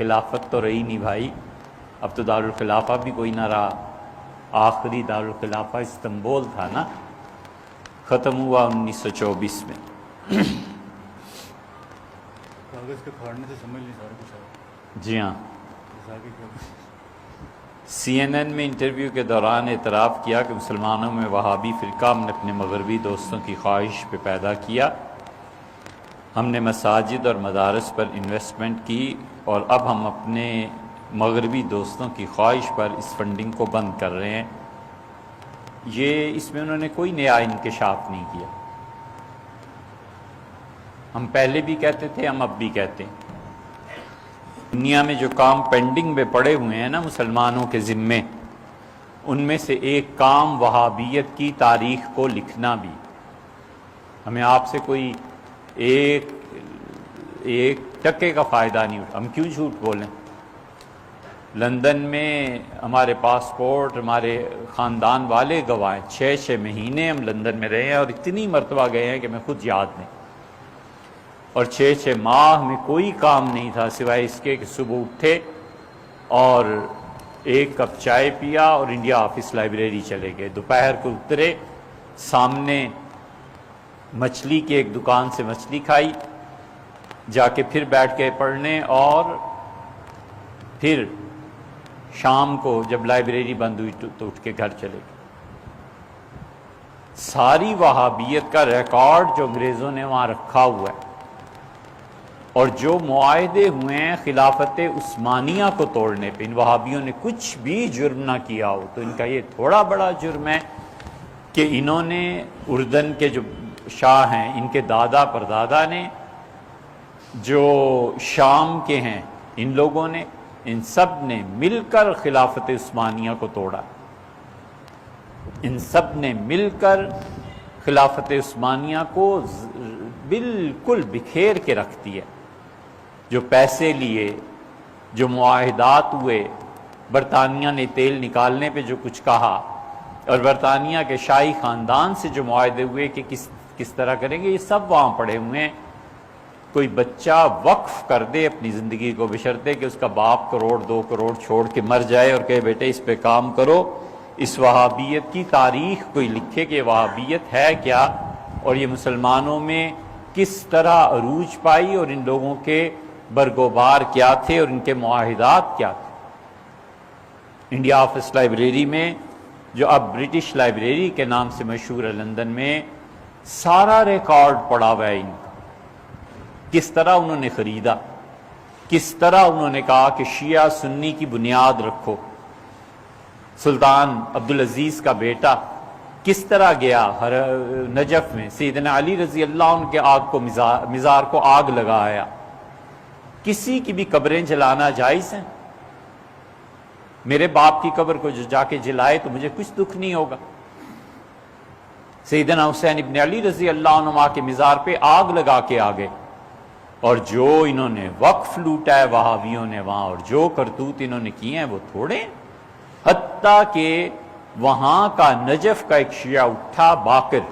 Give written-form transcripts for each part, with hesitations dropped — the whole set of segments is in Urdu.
خلافت تو رہی نہیں بھائی، اب تو دارالخلافہ بھی کوئی نہ رہا، آخری دارالخلافہ استنبول تھا نا، ختم ہوا 1924 میں۔ کاغذ کے پھاڑنے سے سمجھ نہیں سارا کچھ آیا۔ جی ہاں، سی این این میں انٹرویو کے دوران اعتراف کیا کہ مسلمانوں میں وہابی فرقہ ہم نے اپنے مغربی دوستوں کی خواہش پہ پیدا کیا، ہم نے مساجد اور مدارس پر انویسٹمنٹ کی اور اب ہم اپنے مغربی دوستوں کی خواہش پر اس فنڈنگ کو بند کر رہے ہیں۔ اس میں انہوں نے کوئی نیا انکشاف نہیں کیا، ہم پہلے بھی کہتے تھے، ہم اب بھی کہتے ہیں۔ دنیا میں جو کام پینڈنگ میں پڑے ہوئے ہیں نا مسلمانوں کے ذمے، ان میں سے ایک کام وہابیت کی تاریخ کو لکھنا بھی۔ ہمیں آپ سے کوئی ایک ٹکے کا فائدہ نہیں اٹھا، ہم کیوں جھوٹ بولیں؟ لندن میں ہمارے پاسپورٹ، ہمارے خاندان والے گواہ ہیں، 6 مہینے ہم لندن میں رہے ہیں اور اتنی مرتبہ گئے ہیں کہ میں خود یاد نہیں، اور 6 ماہ میں کوئی کام نہیں تھا سوائے اس کے کہ صبح اٹھے اور ایک کپ چائے پیا اور انڈیا آفس لائبریری چلے گئے، دوپہر کو اترے، سامنے مچھلی کی ایک دکان سے مچھلی کھائی، جا کے پھر بیٹھ کے پڑھنے، اور پھر شام کو جب لائبریری بند ہوئی تو اٹھ کے گھر چلے گئے۔ ساری وہابیت کا ریکارڈ جو انگریزوں نے وہاں رکھا ہوا ہے، اور جو معاہدے ہوئے ہیں خلافت عثمانیہ کو توڑنے پہ، ان وہابیوں نے کچھ بھی جرم نہ کیا ہو، تو ان کا یہ تھوڑا بڑا جرم ہے کہ انہوں نے اردن کے جو شاہ ہیں، ان کے دادا پردادا نے، جو شام کے ہیں ان لوگوں نے، ان سب نے مل کر خلافت عثمانیہ کو توڑا، ان سب نے مل کر خلافت عثمانیہ کو بالکل بکھیر کے رکھ دیا۔ جو پیسے لیے، جو معاہدات ہوئے، برطانیہ نے تیل نکالنے پہ جو کچھ کہا، اور برطانیہ کے شاہی خاندان سے جو معاہدے ہوئے کہ کس طرح کریں گے، یہ سب وہاں پڑے ہوئے ہیں۔ کوئی بچہ وقف کر دے اپنی زندگی کو، بشرطے کہ اس کا باپ 1-2 کروڑ چھوڑ کے مر جائے اور کہے بیٹے اس پہ کام کرو، اس وہابیت کی تاریخ کوئی لکھے کہ یہ وہابیت ہے کیا، اور یہ مسلمانوں میں کس طرح عروج پائی، اور ان لوگوں کے برگوبار کیا تھے اور ان کے معاہدات کیا تھے۔ انڈیا آفس لائبریری میں، جو اب برٹش لائبریری کے نام سے مشہور ہے لندن میں، سارا ریکارڈ پڑا ہوا ہے ان کا، کس طرح انہوں نے خریدا، کس طرح انہوں نے کہا کہ شیعہ سنی کی بنیاد رکھو۔ سلطان عبدالعزیز کا بیٹا کس طرح گیا نجف میں، سیدنا علی رضی اللہ عنہ کے مزار کو آگ لگایا۔ کسی کی بھی قبریں جلانا جائز ہیں؟ میرے باپ کی قبر کو جو جا کے جلائے تو مجھے کچھ دکھ نہیں ہوگا۔ سیدنا حسین ابن علی رضی اللہ عنہ کے مزار پہ آگ لگا کے آگے، اور جو انہوں نے وقف لوٹا ہے وہابیوں نے وہاں، اور جو کرتوت انہوں نے کیے ہیں وہ تھوڑے ہیں۔ حتیٰ کہ وہاں کا نجف کا ایک شیعہ اٹھا باقر،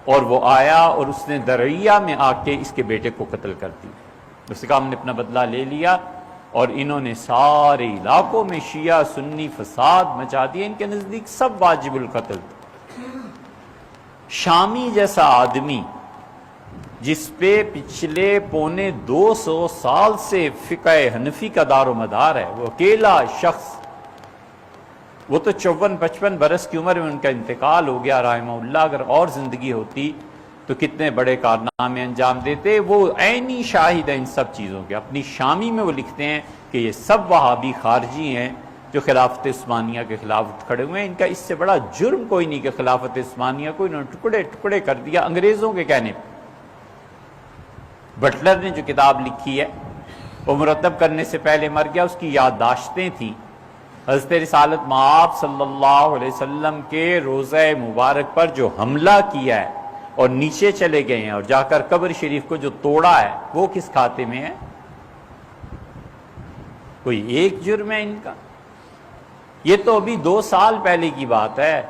اور وہ آیا اور اس نے درعیہ میں آ کے اس کے بیٹے کو قتل کر دیا۔ اس کا ہم نے اپنا بدلہ لے لیا، اور انہوں نے سارے علاقوں میں شیعہ سنی فساد مچا دیا، ان کے نزدیک سب واجب القتل۔ شامی جیسا آدمی جس پہ پچھلے 250 سال سے فقہ حنفی کا دار و مدار ہے، وہ اکیلا شخص، وہ تو 54-55 برس کی عمر میں ان کا انتقال ہو گیا رحمہ اللہ۔ اگر اور زندگی ہوتی تو کتنے بڑے کارنامے انجام دیتے۔ وہ عینی شاہد ہے ان سب چیزوں کے۔ اپنی شامی میں وہ لکھتے ہیں کہ یہ سب وہابی خارجی ہیں جو خلافت عثمانیہ کے خلاف کھڑے ہوئے ہیں۔ ان کا اس سے بڑا جرم کوئی نہیں کہ خلافت عثمانیہ کو انہوں نے ٹکڑے ٹکڑے کر دیا انگریزوں کے کہنے پہ۔ بٹلر نے جو کتاب لکھی ہے وہ مرتب کرنے سے پہلے مر گیا، اس کی یادداشتیں تھیں۔ حضرت رسالت مآب صلی اللہ علیہ وسلم کے روضہ مبارک پر جو حملہ کیا ہے اور نیچے چلے گئے ہیں اور جا کر قبر شریف کو جو توڑا ہے، وہ کس کھاتے میں ہے؟ کوئی ایک جرم ہے ان کا؟ یہ تو ابھی 2 سال پہلے کی بات ہے،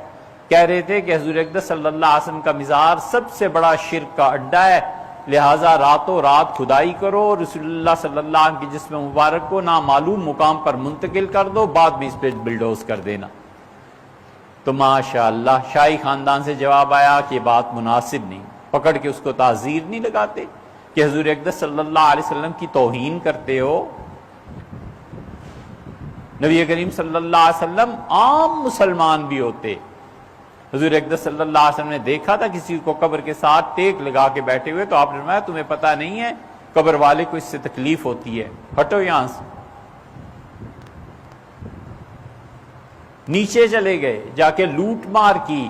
کہہ رہے تھے کہ حضور اقدس صلی اللہ علیہ وسلم کا مزار سب سے بڑا شرک کا اڈا ہے، لہٰذا راتوں رات کھدائی کرو، رسول اللہ صلی اللہ علیہ وسلم کی جسم مبارک کو نامعلوم مقام پر منتقل کر دو، بعد میں اس پہ بلڈوز کر دینا۔ تو ماشاءاللہ شاہی خاندان سے جواب آیا کہ یہ بات مناسب نہیں، پکڑ کے اس کو تعزیر نہیں لگاتے کہ حضور اقدس صلی اللہ علیہ وسلم کی توہین کرتے ہو۔ نبی کریم صلی اللہ علیہ وسلم عام مسلمان بھی ہوتے، حضور اقدس صلی اللہ علیہ وسلم نے دیکھا تھا کسی کو قبر کے ساتھ ٹیک لگا کے بیٹھے ہوئے، تو آپ نے فرمایا تمہیں پتہ نہیں ہے قبر والے کو اس سے تکلیف ہوتی ہے، ہٹو یہاں سے۔ نیچے چلے گئے، جا کے لوٹ مار کی۔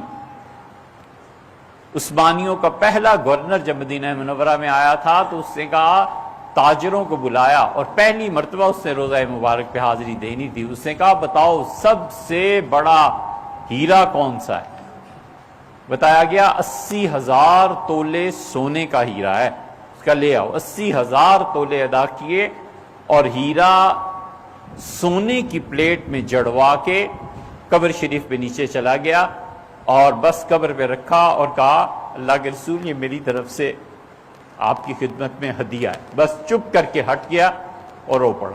عثمانیوں کا پہلا گورنر جب مدینہ منورہ میں آیا تھا تو اس نے کہا، تاجروں کو بلایا اور پہلی مرتبہ اس نے روزہ مبارک پہ حاضری دینی تھی، اس نے کہا بتاؤ سب سے بڑا ہیرا کون سا ہے؟ بتایا گیا 80,000 تولے سونے کا ہیرا ہے، اس کا لے آؤ۔ 80,000 تولے ادا کیے اور ہیرا سونے کی پلیٹ میں جڑوا کے قبر شریف پہ نیچے چلا گیا اور بس قبر پہ رکھا اور کہا اللہ کے رسول یہ میری طرف سے آپ کی خدمت میں ہدیہ ہے، بس چپ کر کے ہٹ گیا اور رو پڑا۔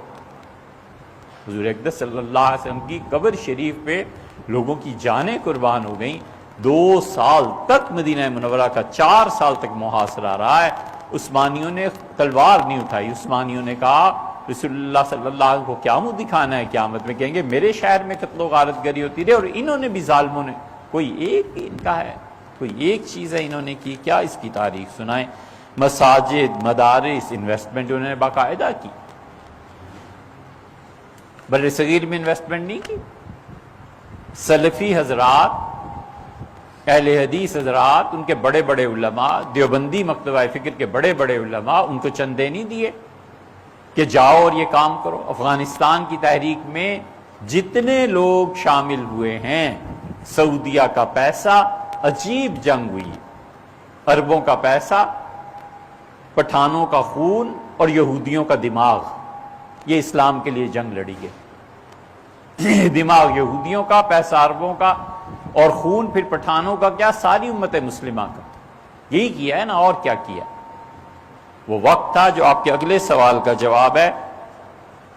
حضور اقدس صلی اللہ علیہ وسلم کی قبر شریف پہ لوگوں کی جانیں قربان ہو گئیں۔ 2 سال تک مدینہ منورہ کا 4 سال تک محاصرہ رہا ہے۔ عثمانیوں نے تلوار نہیں اٹھائی، عثمانیوں نے کہا رسول اللہ صلی اللہ علیہ وسلم کو کیا منہ دکھانا ہے، قیامت میں کہیں گے میرے شہر میں قتل و غارت گری ہوتی رہی، اور انہوں نے بھی ظالموں نے کوئی ایک ان کا ہے، کوئی ایک چیز ہے انہوں نے کی کیا؟ اس کی تاریخ سنائیں۔ مساجد، مدارس، انویسٹمنٹ انہوں نے باقاعدہ کی، بر صغیر میں انویسٹمنٹ نہیں کی۔ سلفی حضرات، اہل حدیث حضرات، ان کے بڑے بڑے علماء، دیوبندی مکتبہ فکر کے بڑے بڑے علماء، ان کو چندے نہیں دیے کہ جاؤ اور یہ کام کرو۔ افغانستان کی تحریک میں جتنے لوگ شامل ہوئے ہیں، سعودیہ کا پیسہ، عجیب جنگ ہوئی، عربوں کا پیسہ، پٹھانوں کا خون اور یہودیوں کا دماغ، یہ اسلام کے لیے جنگ لڑی گئی۔ دماغ یہودیوں کا، پیسہ عربوں کا، اور خون پھر پٹھانوں کا، کیا ساری امت مسلمہ کا، یہی کیا ہے نا، اور کیا کیا۔ وہ وقت تھا جو آپ کے اگلے سوال کا جواب ہے،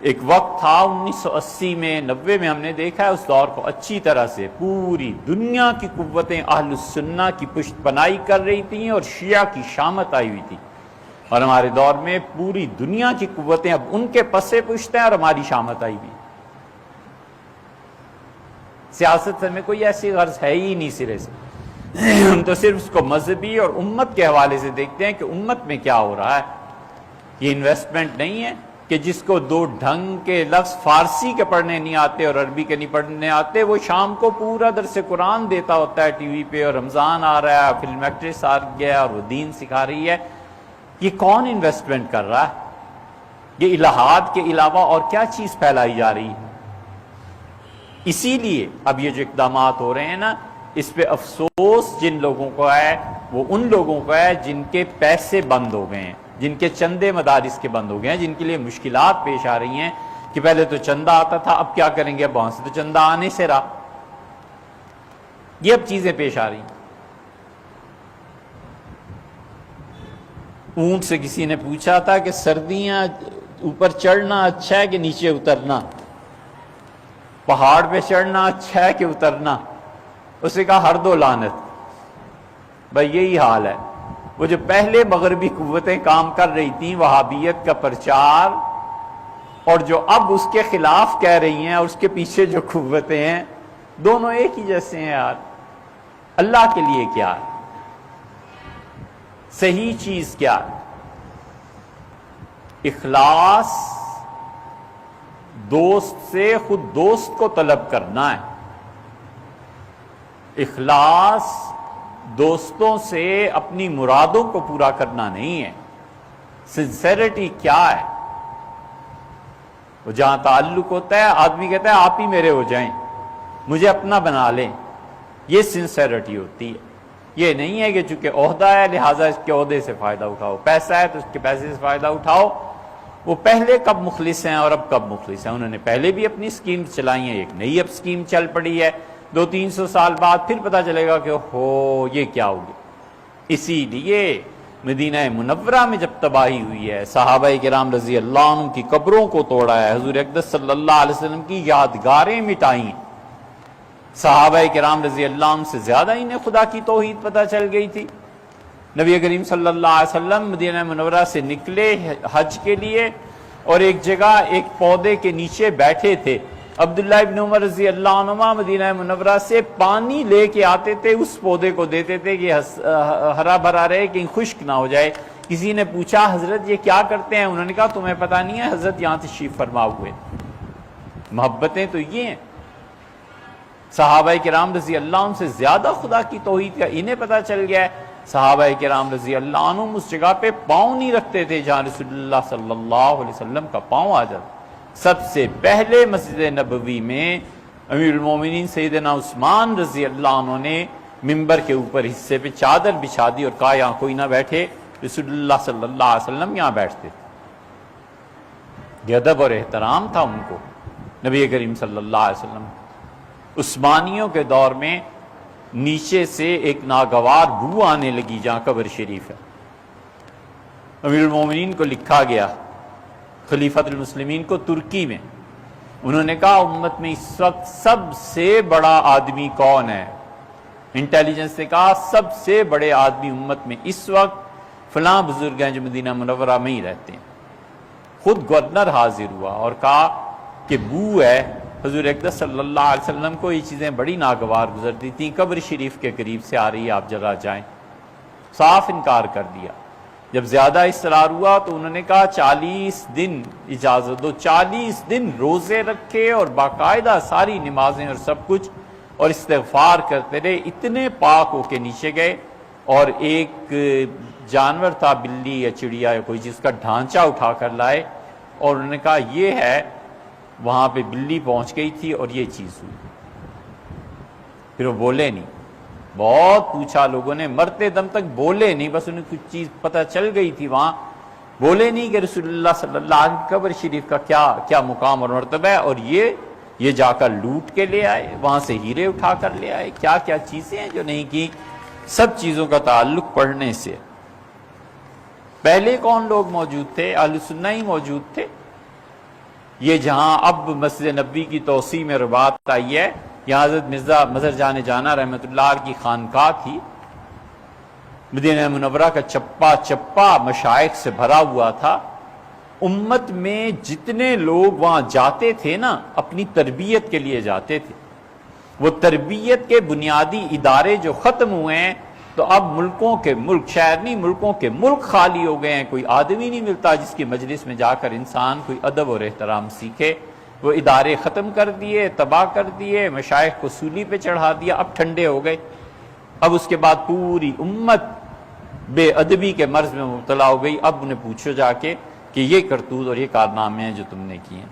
ایک وقت تھا 1980 میں 90 میں ہم نے دیکھا ہے، اس دور کو اچھی طرح سے پوری دنیا کی قوتیں اہل السنہ کی پشت پناہی کر رہی تھیں اور شیعہ کی شامت آئی ہوئی تھی، اور ہمارے دور میں پوری دنیا کی قوتیں اب ان کے پسے پشت ہیں اور ہماری شامت آئی ہوئی۔ سیاست میں کوئی ایسی غرض ہے ہی نہیں سرے سے، ہم تو صرف اس کو مذہبی اور امت کے حوالے سے دیکھتے ہیں کہ امت میں کیا ہو رہا ہے۔ یہ انویسٹمنٹ نہیں ہے کہ جس کو 2 ڈھنگ کے لفظ فارسی کے پڑھنے نہیں آتے اور عربی کے نہیں پڑھنے آتے، وہ شام کو پورا درس قرآن دیتا ہوتا ہے ٹی وی پہ، اور رمضان آ رہا ہے، فلم ایکٹریس آ گیا اور وہ دین سکھا رہی ہے۔ یہ کون انویسٹمنٹ کر رہا ہے؟ یہ الہات کے علاوہ اور کیا چیز پھیلائی جا رہی ہے؟ اسی لیے اب یہ جو اقدامات ہو رہے ہیں نا، اس پہ افسوس جن لوگوں کو ہے، وہ ان لوگوں کو ہے جن کے پیسے بند ہو گئے ہیں، جن کے چندے مدارس کے بند ہو گئے ہیں، جن کے لیے مشکلات پیش آ رہی ہیں کہ پہلے تو چندہ آتا تھا، اب کیا کریں گے، اب وہاں سے تو چندہ آنے سے رہا، یہ اب چیزیں پیش آ رہی ہیں۔ اونٹ سے کسی نے پوچھا تھا کہ سردیاں اوپر چڑھنا اچھا ہے کہ نیچے اترنا، پہاڑ پہ چڑھنا اچھا ہے کہ اترنا؟ اس نے کہا ہر دو لعنت۔ بھائی یہی حال ہے، وہ جو پہلے مغربی قوتیں کام کر رہی تھیں وہابیت کا پرچار، اور جو اب اس کے خلاف کہہ رہی ہیں، اور اس کے پیچھے جو قوتیں ہیں، دونوں ایک ہی جیسے ہیں یار۔ اللہ کے لیے کیا ہے صحیح چیز؟ کیا ہے؟ اخلاص، دوست سے خود دوست کو طلب کرنا ہے۔ اخلاص دوستوں سے اپنی مرادوں کو پورا کرنا نہیں ہے۔ سنسیریٹی کیا ہے؟ وہ جہاں تعلق ہوتا ہے، آدمی کہتا ہے آپ ہی میرے ہو جائیں، مجھے اپنا بنا لیں، یہ سنسیریٹی ہوتی ہے۔ یہ نہیں ہے کہ چونکہ عہدہ ہے لہٰذا اس کے عہدے سے فائدہ اٹھاؤ، پیسہ ہے تو اس کے پیسے سے فائدہ اٹھاؤ۔ وہ پہلے کب مخلص ہیں اور اب کب مخلص ہیں؟ انہوں نے پہلے بھی اپنی سکیم چلائی ہیں، ایک نئی اب سکیم چل پڑی ہے، 200-300 سال بعد پھر پتہ چلے گا کہ ہو یہ کیا ہو گیا۔ اسی لیے مدینہ منورہ میں جب تباہی ہوئی ہے، صحابہ کرام رضی اللہ عنہ کی قبروں کو توڑا ہے، حضور اقدس صلی اللہ علیہ وسلم کی یادگاریں مٹائی ہیں، صحابہ کرام رضی اللہ عنہ سے زیادہ انہیں خدا کی توحید پتہ چل گئی تھی۔ نبی کریم صلی اللہ علیہ وسلم مدینہ منورہ سے نکلے حج کے لیے اور ایک جگہ ایک پودے کے نیچے بیٹھے تھے۔ عبداللہ ابن عمر رضی اللہ عنہ مدینہ منورہ سے پانی لے کے آتے تھے، اس پودے کو دیتے تھے کہ ہرا بھرا رہے، کہیں خشک نہ ہو جائے۔ کسی نے پوچھا حضرت یہ کیا کرتے ہیں؟ انہوں نے کہا تمہیں پتہ نہیں ہے، حضرت یہاں تشریف فرما ہوئے۔ محبتیں تو یہ ہیں، صحابہ کرام رضی اللہ عنہ سے زیادہ خدا کی توحید کا انہیں پتہ چل گیا ہے۔ صحابہ کرام رضی اللہ عنہ اس جگہ پہ پاؤں نہیں رکھتے تھے جہاں رسول اللہ صلی اللہ علیہ وسلم کا پاؤں آ جاتا۔ سب سے پہلے مسجد نبوی میں امیر المومنین سیدنا عثمان رضی اللہ عنہ نے ممبر کے اوپر حصے پہ چادر بچھا دی اور کہا یہاں کوئی نہ بیٹھے، رسول اللہ صلی اللہ علیہ وسلم یہاں بیٹھتے تھے۔ یہ ادب اور احترام تھا ان کو نبی کریم صلی اللہ علیہ وسلم۔ عثمانیوں کے دور میں نیچے سے ایک ناگوار بو آنے لگی جہاں قبر شریف ہے، امیر المومنین کو لکھا گیا، خلیفۃ المسلمین کو ترکی میں۔ انہوں نے کہا امت میں اس وقت سب سے بڑا آدمی کون ہے؟ انٹیلیجنس نے کہا سب سے بڑے آدمی امت میں اس وقت فلاں بزرگ ہیں جو مدینہ منورہ میں ہی رہتے ہیں۔ خود گورنر حاضر ہوا اور کہا کہ بو ہے، حضور اقدس صلی اللہ علیہ وسلم کو یہ چیزیں بڑی ناگوار گزرتی تھیں، قبر شریف کے قریب سے آ رہی ہے، آپ ذرا جائیں۔ صاف انکار کر دیا۔ جب زیادہ اصرار ہوا تو انہوں نے کہا 40 دن اجازت دو، 40 دن روزے رکھے اور باقاعدہ ساری نمازیں اور سب کچھ اور استغفار کرتے رہے، اتنے پاک ہو کے نیچے گئے اور ایک جانور تھا، بلی یا چڑیا یا کوئی چیز کا ڈھانچہ اٹھا کر لائے اور انہوں نے کہا یہ ہے، وہاں پہ بلی پہنچ گئی تھی اور یہ چیز ہوئی۔ پھر وہ بولے نہیں، بہت پوچھا لوگوں نے، مرتے دم تک بولے نہیں، بس انہیں کچھ چیز پتہ چل گئی تھی وہاں، بولے نہیں کہ رسول اللہ صلی اللہ علیہ وسلم قبر شریف کا کیا مقام اور مرتبہ ہے، اور یہ جا کر لوٹ کے لے آئے، وہاں سے ہیرے اٹھا کر لے آئے، کیا کیا چیزیں ہیں جو نہیں کی۔ سب چیزوں کا تعلق پڑھنے سے۔ پہلے کون لوگ موجود تھے؟ اہل سنہ ہی موجود تھے۔ یہ جہاں اب مسجد نبوی کی توسیع میں رباط آئی ہے، یہاں حضرت مرزا مظہر جان جانا رحمۃ اللہ علیہ کی خانقاہ تھی، مدینہ منورہ کا چپا چپا مشائخ سے بھرا ہوا تھا۔ امت میں جتنے لوگ وہاں جاتے تھے نا، اپنی تربیت کے لیے جاتے تھے، وہ تربیت کے بنیادی ادارے جو ختم ہوئے ہیں تو اب ملکوں کے ملک، شہر نہیں ملکوں کے ملک خالی ہو گئے ہیں، کوئی آدمی نہیں ملتا جس کی مجلس میں جا کر انسان کوئی ادب اور احترام سیکھے۔ وہ ادارے ختم کر دیے، تباہ کر دیے، مشائخ کو سولی پہ چڑھا دیا، اب ٹھنڈے ہو گئے۔ اب اس کے بعد پوری امت بے ادبی کے مرض میں مبتلا ہو گئی۔ اب انہیں پوچھو جا کے کہ یہ کرتوت اور یہ کارنامے ہیں جو تم نے کیے ہیں۔